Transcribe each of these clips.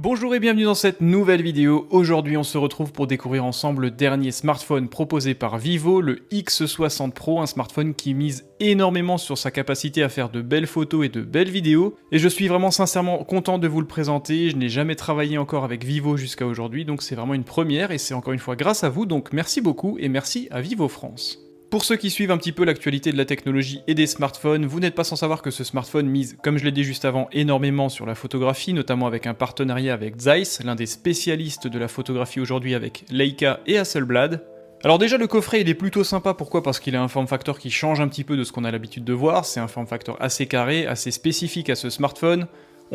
Bonjour et bienvenue dans cette nouvelle vidéo. Aujourd'hui on se retrouve pour découvrir ensemble le dernier smartphone proposé par Vivo, le X60 Pro, un smartphone qui mise énormément sur sa capacité à faire de belles photos et de belles vidéos. Et je suis vraiment sincèrement content de vous le présenter, je n'ai jamais travaillé encore avec Vivo jusqu'à aujourd'hui, donc c'est vraiment une première et c'est encore une fois grâce à vous, donc merci beaucoup et merci à Vivo France. Pour ceux qui suivent un petit peu l'actualité de la technologie et des smartphones, vous n'êtes pas sans savoir que ce smartphone mise, comme je l'ai dit juste avant, énormément sur la photographie, notamment avec un partenariat avec Zeiss, l'un des spécialistes de la photographie aujourd'hui avec Leica et Hasselblad. Alors déjà le coffret il est plutôt sympa, pourquoi ? Parce qu'il a un form factor qui change un petit peu de ce qu'on a l'habitude de voir, c'est un form factor assez carré, assez spécifique à ce smartphone.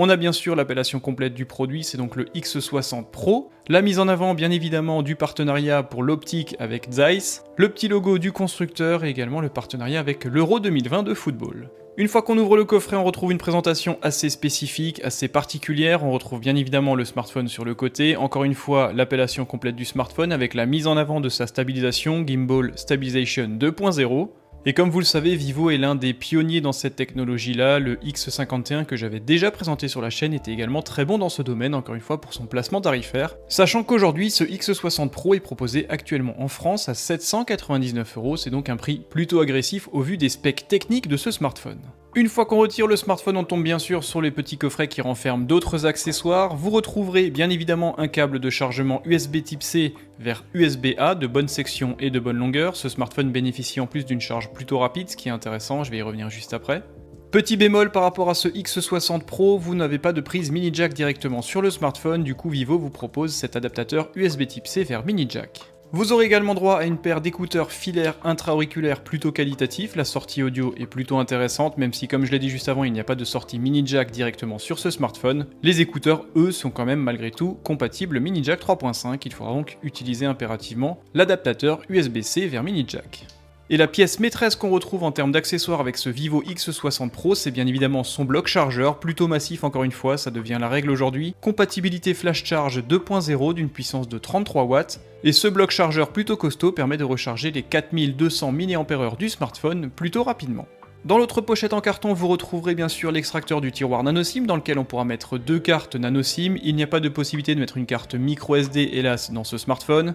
On a bien sûr l'appellation complète du produit, c'est donc le X60 Pro. La mise en avant bien évidemment du partenariat pour l'optique avec Zeiss, le petit logo du constructeur et également le partenariat avec l'Euro 2020 de football. Une fois qu'on ouvre le coffret, on retrouve une présentation assez spécifique, assez particulière. On retrouve bien évidemment le smartphone sur le côté. Encore une fois, l'appellation complète du smartphone avec la mise en avant de sa stabilisation, Gimbal Stabilization 2.0. Et comme vous le savez, Vivo est l'un des pionniers dans cette technologie-là. Le X51 que j'avais déjà présenté sur la chaîne était également très bon dans ce domaine, encore une fois pour son placement tarifaire. Sachant qu'aujourd'hui, ce X60 Pro est proposé actuellement en France à 799€, c'est donc un prix plutôt agressif au vu des specs techniques de ce smartphone. Une fois qu'on retire le smartphone, on tombe bien sûr sur les petits coffrets qui renferment d'autres accessoires. Vous retrouverez bien évidemment un câble de chargement USB Type C vers USB-A de bonne section et de bonne longueur. Ce smartphone bénéficie en plus d'une charge plutôt rapide, ce qui est intéressant, je vais y revenir juste après. Petit bémol par rapport à ce X60 Pro, vous n'avez pas de prise mini jack directement sur le smartphone, du coup Vivo vous propose cet adaptateur USB Type C vers mini jack. Vous aurez également droit à une paire d'écouteurs filaires intra-auriculaires plutôt qualitatifs, la sortie audio est plutôt intéressante, même si comme je l'ai dit juste avant, il n'y a pas de sortie mini jack directement sur ce smartphone. Les écouteurs, eux, sont quand même malgré tout compatibles mini jack 3.5, il faudra donc utiliser impérativement l'adaptateur USB-C vers mini jack. Et la pièce maîtresse qu'on retrouve en termes d'accessoires avec ce Vivo X60 Pro, c'est bien évidemment son bloc chargeur, plutôt massif encore une fois, ça devient la règle aujourd'hui. Compatibilité flash charge 2.0 d'une puissance de 33 watts, et ce bloc chargeur plutôt costaud permet de recharger les 4200 mAh du smartphone plutôt rapidement. Dans l'autre pochette en carton, vous retrouverez bien sûr l'extracteur du tiroir nano-SIM dans lequel on pourra mettre deux cartes nano-SIM. Il n'y a pas de possibilité de mettre une carte micro SD hélas dans ce smartphone.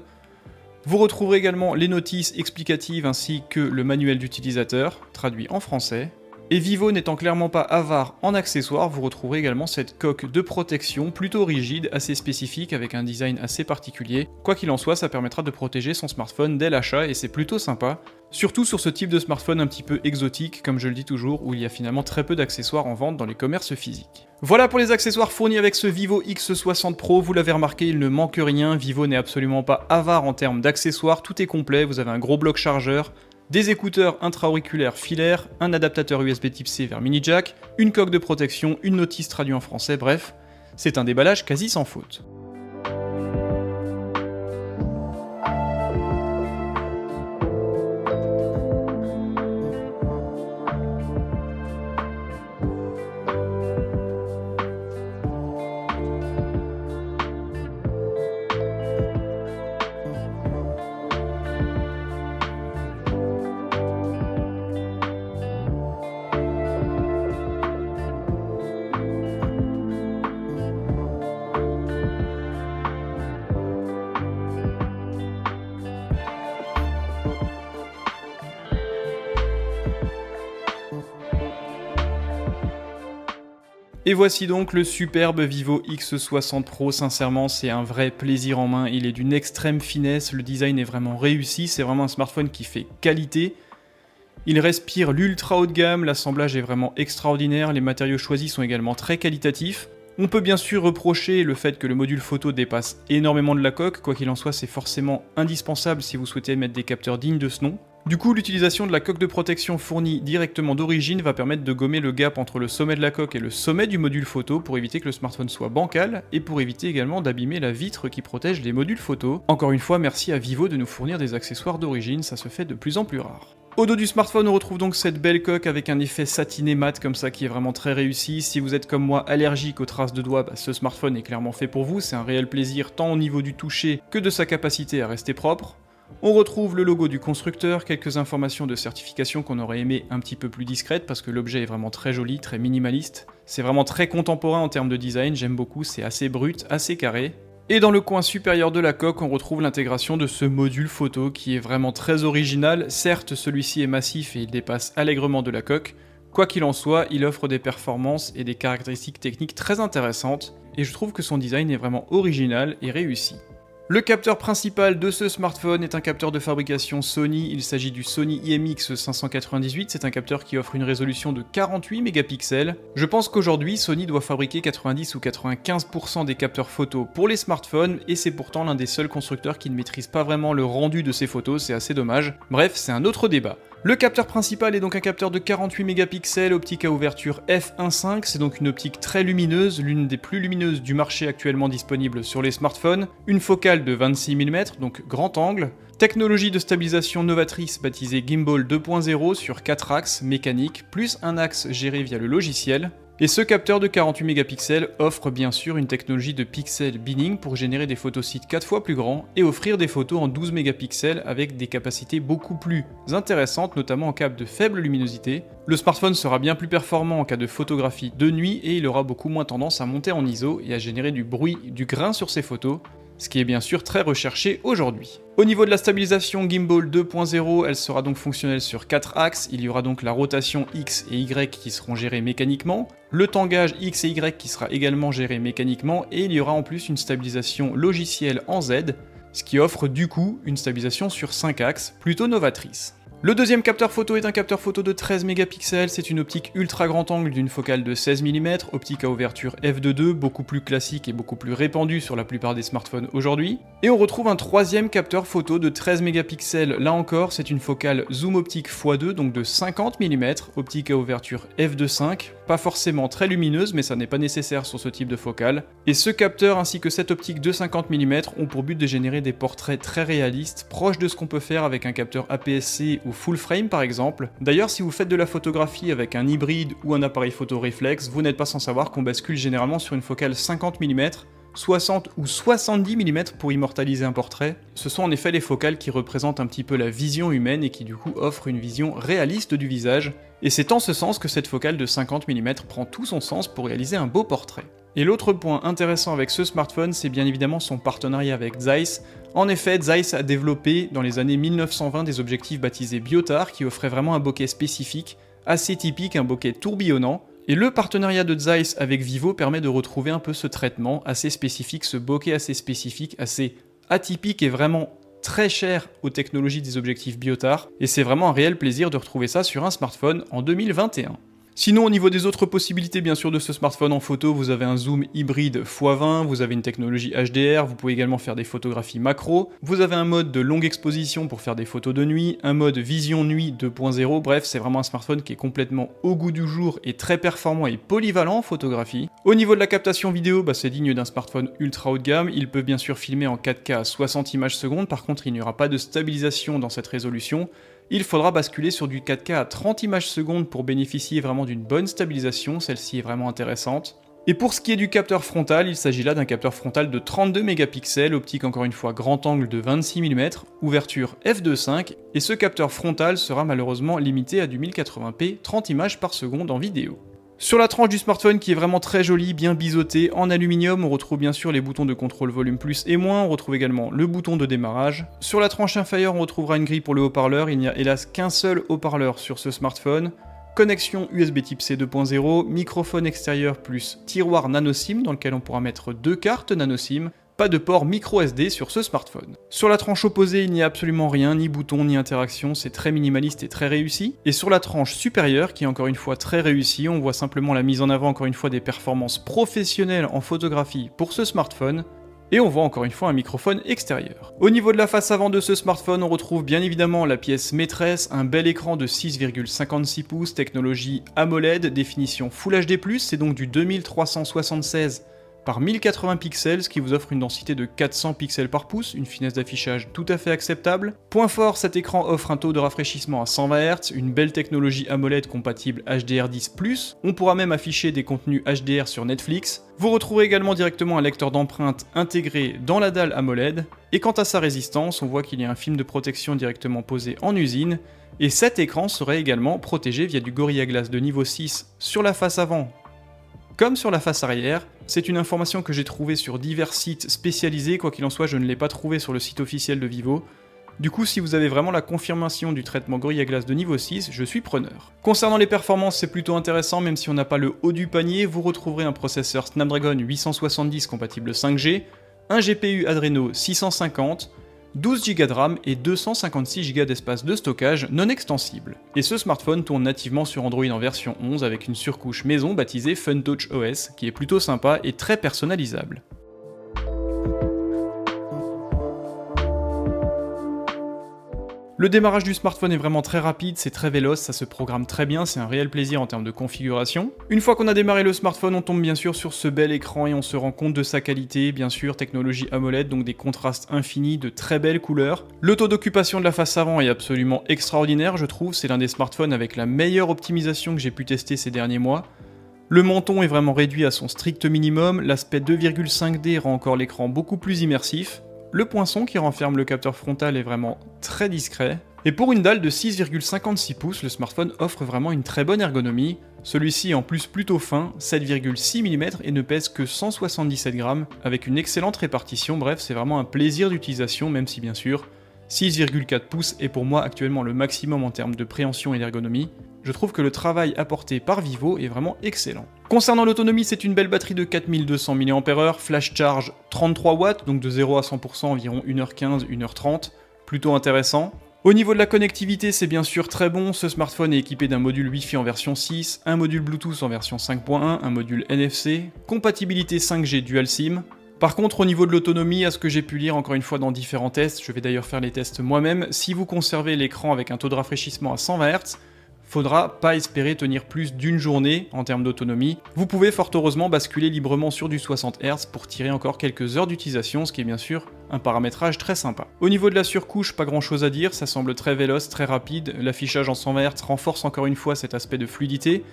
Vous retrouverez également les notices explicatives ainsi que le manuel d'utilisateur, traduit en français. Et Vivo n'étant clairement pas avare en accessoires, vous retrouverez également cette coque de protection plutôt rigide, assez spécifique, avec un design assez particulier. Quoi qu'il en soit, ça permettra de protéger son smartphone dès l'achat et c'est plutôt sympa. Surtout sur ce type de smartphone un petit peu exotique, comme je le dis toujours, où il y a finalement très peu d'accessoires en vente dans les commerces physiques. Voilà pour les accessoires fournis avec ce Vivo X60 Pro, vous l'avez remarqué, il ne manque rien, Vivo n'est absolument pas avare en termes d'accessoires, tout est complet, vous avez un gros bloc chargeur, des écouteurs intra-auriculaires filaires, un adaptateur USB Type C vers mini jack, une coque de protection, une notice traduite en français, bref, c'est un déballage quasi sans faute. Et voici donc le superbe Vivo X60 Pro, sincèrement c'est un vrai plaisir en main, il est d'une extrême finesse, le design est vraiment réussi, c'est vraiment un smartphone qui fait qualité. Il respire l'ultra haut de gamme, l'assemblage est vraiment extraordinaire, les matériaux choisis sont également très qualitatifs. On peut bien sûr reprocher le fait que le module photo dépasse énormément de la coque, quoi qu'il en soit c'est forcément indispensable si vous souhaitez mettre des capteurs dignes de ce nom. Du coup, l'utilisation de la coque de protection fournie directement d'origine va permettre de gommer le gap entre le sommet de la coque et le sommet du module photo pour éviter que le smartphone soit bancal et pour éviter également d'abîmer la vitre qui protège les modules photo. Encore une fois, merci à Vivo de nous fournir des accessoires d'origine, ça se fait de plus en plus rare. Au dos du smartphone, on retrouve donc cette belle coque avec un effet satiné mat comme ça qui est vraiment très réussi. Si vous êtes comme moi allergique aux traces de doigts, ce smartphone est clairement fait pour vous, c'est un réel plaisir tant au niveau du toucher que de sa capacité à rester propre. On retrouve le logo du constructeur, quelques informations de certification qu'on aurait aimé un petit peu plus discrètes parce que l'objet est vraiment très joli, très minimaliste. C'est vraiment très contemporain en termes de design, j'aime beaucoup, c'est assez brut, assez carré. Et dans le coin supérieur de la coque, on retrouve l'intégration de ce module photo qui est vraiment très original. Certes, celui-ci est massif et il dépasse allègrement de la coque. Quoi qu'il en soit, il offre des performances et des caractéristiques techniques très intéressantes, et je trouve que son design est vraiment original et réussi. Le capteur principal de ce smartphone est un capteur de fabrication Sony, il s'agit du Sony IMX 598, c'est un capteur qui offre une résolution de 48 mégapixels. Je pense qu'aujourd'hui Sony doit fabriquer 90 ou 95% des capteurs photos pour les smartphones, et c'est pourtant l'un des seuls constructeurs qui ne maîtrise pas vraiment le rendu de ses photos, c'est assez dommage. Bref, c'est un autre débat. Le capteur principal est donc un capteur de 48 mégapixels, optique à ouverture f1.5, c'est donc une optique très lumineuse, l'une des plus lumineuses du marché actuellement disponible sur les smartphones, une focale de 26 mm, donc grand angle, technologie de stabilisation novatrice baptisée Gimbal 2.0 sur 4 axes mécaniques, plus un axe géré via le logiciel. Et ce capteur de 48 mégapixels offre bien sûr une technologie de pixel binning pour générer des photosites 4 fois plus grands et offrir des photos en 12 mégapixels avec des capacités beaucoup plus intéressantes, notamment en cas de faible luminosité. Le smartphone sera bien plus performant en cas de photographie de nuit et il aura beaucoup moins tendance à monter en ISO et à générer du bruit, du grain sur ses photos, ce qui est bien sûr très recherché aujourd'hui. Au niveau de la stabilisation Gimbal 2.0, elle sera donc fonctionnelle sur 4 axes, il y aura donc la rotation X et Y qui seront gérées mécaniquement, le tangage X et Y qui sera également géré mécaniquement, et il y aura en plus une stabilisation logicielle en Z, ce qui offre du coup une stabilisation sur 5 axes, plutôt novatrice. Le deuxième capteur photo est un capteur photo de 13 mégapixels, c'est une optique ultra grand angle d'une focale de 16 mm, optique à ouverture f2.2, beaucoup plus classique et beaucoup plus répandue sur la plupart des smartphones aujourd'hui. Et on retrouve un troisième capteur photo de 13 mégapixels, là encore c'est une focale zoom optique x2, donc de 50 mm, optique à ouverture f2.5, pas forcément très lumineuse mais ça n'est pas nécessaire sur ce type de focale. Et ce capteur ainsi que cette optique de 50 mm ont pour but de générer des portraits très réalistes, proches de ce qu'on peut faire avec un capteur APS-C ou full frame par exemple. D'ailleurs, si vous faites de la photographie avec un hybride ou un appareil photo réflexe, vous n'êtes pas sans savoir qu'on bascule généralement sur une focale 50 mm, 60 ou 70 mm pour immortaliser un portrait. Ce sont en effet les focales qui représentent un petit peu la vision humaine et qui du coup offrent une vision réaliste du visage. Et c'est en ce sens que cette focale de 50 mm prend tout son sens pour réaliser un beau portrait. Et l'autre point intéressant avec ce smartphone, c'est bien évidemment son partenariat avec Zeiss. En effet, Zeiss a développé dans les années 1920 des objectifs baptisés Biotard qui offraient vraiment un bokeh spécifique, assez typique, un bokeh tourbillonnant. Et le partenariat de Zeiss avec Vivo permet de retrouver un peu ce traitement assez spécifique, ce bokeh assez spécifique, assez atypique et vraiment très cher aux technologies des objectifs Biotard. Et c'est vraiment un réel plaisir de retrouver ça sur un smartphone en 2021. Sinon, au niveau des autres possibilités, bien sûr, de ce smartphone en photo, vous avez un zoom hybride x20, vous avez une technologie HDR, vous pouvez également faire des photographies macro, vous avez un mode de longue exposition pour faire des photos de nuit, un mode vision nuit 2.0, bref, c'est vraiment un smartphone qui est complètement au goût du jour et très performant et polyvalent en photographie. Au niveau de la captation vidéo, c'est digne d'un smartphone ultra haut de gamme, il peut bien sûr filmer en 4K à 60 images secondes, par contre il n'y aura pas de stabilisation dans cette résolution. Il faudra basculer sur du 4K à 30 images secondes pour bénéficier vraiment d'une bonne stabilisation, celle-ci est vraiment intéressante. Et pour ce qui est du capteur frontal, il s'agit là d'un capteur frontal de 32 mégapixels, optique encore une fois grand angle de 26 mm, ouverture f2.5, et ce capteur frontal sera malheureusement limité à du 1080p 30 images par seconde en vidéo. Sur la tranche du smartphone qui est vraiment très jolie, bien biseautée, en aluminium, on retrouve bien sûr les boutons de contrôle volume plus et moins, on retrouve également le bouton de démarrage. Sur la tranche inférieure, on retrouvera une grille pour le haut-parleur, il n'y a hélas qu'un seul haut-parleur sur ce smartphone. Connexion USB type C 2.0, microphone extérieur plus tiroir nano SIM dans lequel on pourra mettre 2 cartes nano SIM. Pas de port micro SD sur ce smartphone. Sur la tranche opposée, il n'y a absolument rien, ni bouton, ni interaction, c'est très minimaliste et très réussi. Et sur la tranche supérieure, qui est encore une fois très réussie, on voit simplement la mise en avant encore une fois des performances professionnelles en photographie pour ce smartphone. Et on voit encore une fois un microphone extérieur. Au niveau de la face avant de ce smartphone, on retrouve bien évidemment la pièce maîtresse, un bel écran de 6,56 pouces, technologie AMOLED, définition Full HD+, c'est donc du 2376 par 1080 pixels, ce qui vous offre une densité de 400 pixels par pouce, une finesse d'affichage tout à fait acceptable. Point fort, cet écran offre un taux de rafraîchissement à 120 Hz, une belle technologie AMOLED compatible HDR10+, on pourra même afficher des contenus HDR sur Netflix. Vous retrouverez également directement un lecteur d'empreintes intégré dans la dalle AMOLED, Et quant à sa résistance, on voit qu'il y a un film de protection directement posé en usine, et cet écran serait également protégé via du Gorilla Glass de niveau 6 sur la face avant comme sur la face arrière. C'est une information que j'ai trouvée sur divers sites spécialisés, quoi qu'il en soit je ne l'ai pas trouvée sur le site officiel de Vivo. Du coup, si vous avez vraiment la confirmation du traitement Gorilla Glass de niveau 6, je suis preneur. Concernant les performances, c'est plutôt intéressant, même si on n'a pas le haut du panier, vous retrouverez un processeur Snapdragon 870 compatible 5G, un GPU Adreno 650, 12 Go de RAM et 256 Go d'espace de stockage non extensible. Et ce smartphone tourne nativement sur Android en version 11 avec une surcouche maison baptisée FunTouch OS, qui est plutôt sympa et très personnalisable. Le démarrage du smartphone est vraiment très rapide, c'est très véloce, ça se programme très bien, c'est un réel plaisir en termes de configuration. Une fois qu'on a démarré le smartphone, on tombe bien sûr sur ce bel écran et on se rend compte de sa qualité, bien sûr, technologie AMOLED, donc des contrastes infinis, de très belles couleurs. Le taux d'occupation de la face avant est absolument extraordinaire, je trouve, c'est l'un des smartphones avec la meilleure optimisation que j'ai pu tester ces derniers mois. Le menton est vraiment réduit à son strict minimum, l'aspect 2,5D rend encore l'écran beaucoup plus immersif. Le poinçon qui renferme le capteur frontal est vraiment très discret. Et pour une dalle de 6,56 pouces, le smartphone offre vraiment une très bonne ergonomie. Celui-ci est en plus plutôt fin, 7,6 mm et ne pèse que 177 grammes, avec une excellente répartition, bref c'est vraiment un plaisir d'utilisation, même si bien sûr, 6,4 pouces est pour moi actuellement le maximum en termes de préhension et d'ergonomie. Je trouve que le travail apporté par Vivo est vraiment excellent. Concernant l'autonomie, c'est une belle batterie de 4200 mAh, flash charge 33 watts, donc de 0 à 100% environ 1h15, 1h30, plutôt intéressant. Au niveau de la connectivité, c'est bien sûr très bon, ce smartphone est équipé d'un module Wi-Fi en version 6, un module Bluetooth en version 5.1, un module NFC, compatibilité 5G Dual SIM. Par contre, au niveau de l'autonomie, à ce que j'ai pu lire encore une fois dans différents tests, je vais d'ailleurs faire les tests moi-même, si vous conservez l'écran avec un taux de rafraîchissement à 120 Hz, faudra pas espérer tenir plus d'une journée en termes d'autonomie. Vous pouvez fort heureusement basculer librement sur du 60 Hz pour tirer encore quelques heures d'utilisation, ce qui est bien sûr un paramétrage très sympa. Au niveau de la surcouche, pas grand chose à dire, ça semble très véloce, très rapide, l'affichage en 120 Hz renforce encore une fois cet aspect de fluidité.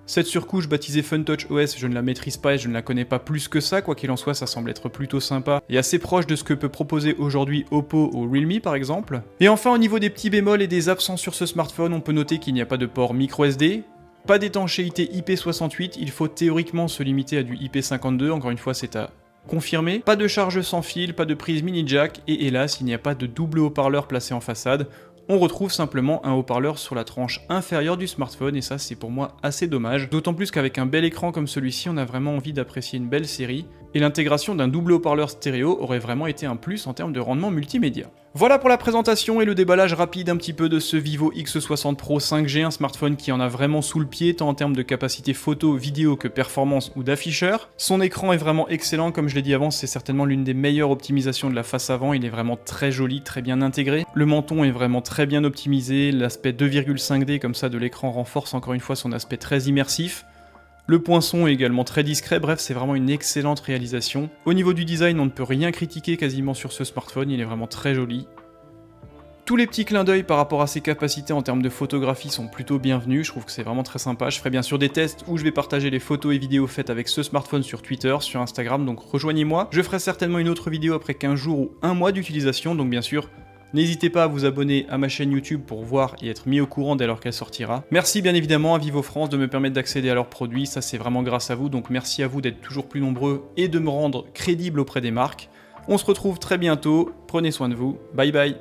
Cette surcouche baptisée FunTouch OS, je ne la maîtrise pas et je ne la connais pas plus que ça, quoi qu'il en soit, ça semble être plutôt sympa et assez proche de ce que peut proposer aujourd'hui Oppo ou Realme par exemple. Et enfin, au niveau des petits bémols et des absences sur ce smartphone, on peut noter qu'il n'y a pas de port microSD, pas d'étanchéité IP68, il faut théoriquement se limiter à du IP52, encore une fois c'est à confirmer, pas de charge sans fil, pas de prise mini jack et hélas, il n'y a pas de double haut-parleur placé en façade. On retrouve simplement un haut-parleur sur la tranche inférieure du smartphone et ça c'est pour moi assez dommage, d'autant plus qu'avec un bel écran comme celui-ci on a vraiment envie d'apprécier une belle série et l'intégration d'un double haut-parleur stéréo aurait vraiment été un plus en termes de rendement multimédia. Voilà pour la présentation et le déballage rapide un petit peu de ce Vivo X60 Pro 5G, un smartphone qui en a vraiment sous le pied tant en termes de capacité photo, vidéo que performance ou d'afficheur. Son écran est vraiment excellent, comme je l'ai dit avant, c'est certainement l'une des meilleures optimisations de la face avant, il est vraiment très joli, très bien intégré. Le menton est vraiment très bien optimisé, l'aspect 2,5D comme ça de l'écran renforce encore une fois son aspect très immersif. Le poinçon est également très discret, bref c'est vraiment une excellente réalisation. Au niveau du design on ne peut rien critiquer quasiment sur ce smartphone, il est vraiment très joli. Tous les petits clins d'œil par rapport à ses capacités en termes de photographie sont plutôt bienvenus, je trouve que c'est vraiment très sympa. Je ferai bien sûr des tests où je vais partager les photos et vidéos faites avec ce smartphone sur Twitter, sur Instagram, donc rejoignez-moi. Je ferai certainement une autre vidéo après 15 jours ou 1 mois d'utilisation, donc bien sûr, n'hésitez pas à vous abonner à ma chaîne YouTube pour voir et être mis au courant dès lors qu'elle sortira. Merci bien évidemment à Vivo France de me permettre d'accéder à leurs produits, ça c'est vraiment grâce à vous, donc merci à vous d'être toujours plus nombreux et de me rendre crédible auprès des marques. On se retrouve très bientôt, prenez soin de vous, bye bye.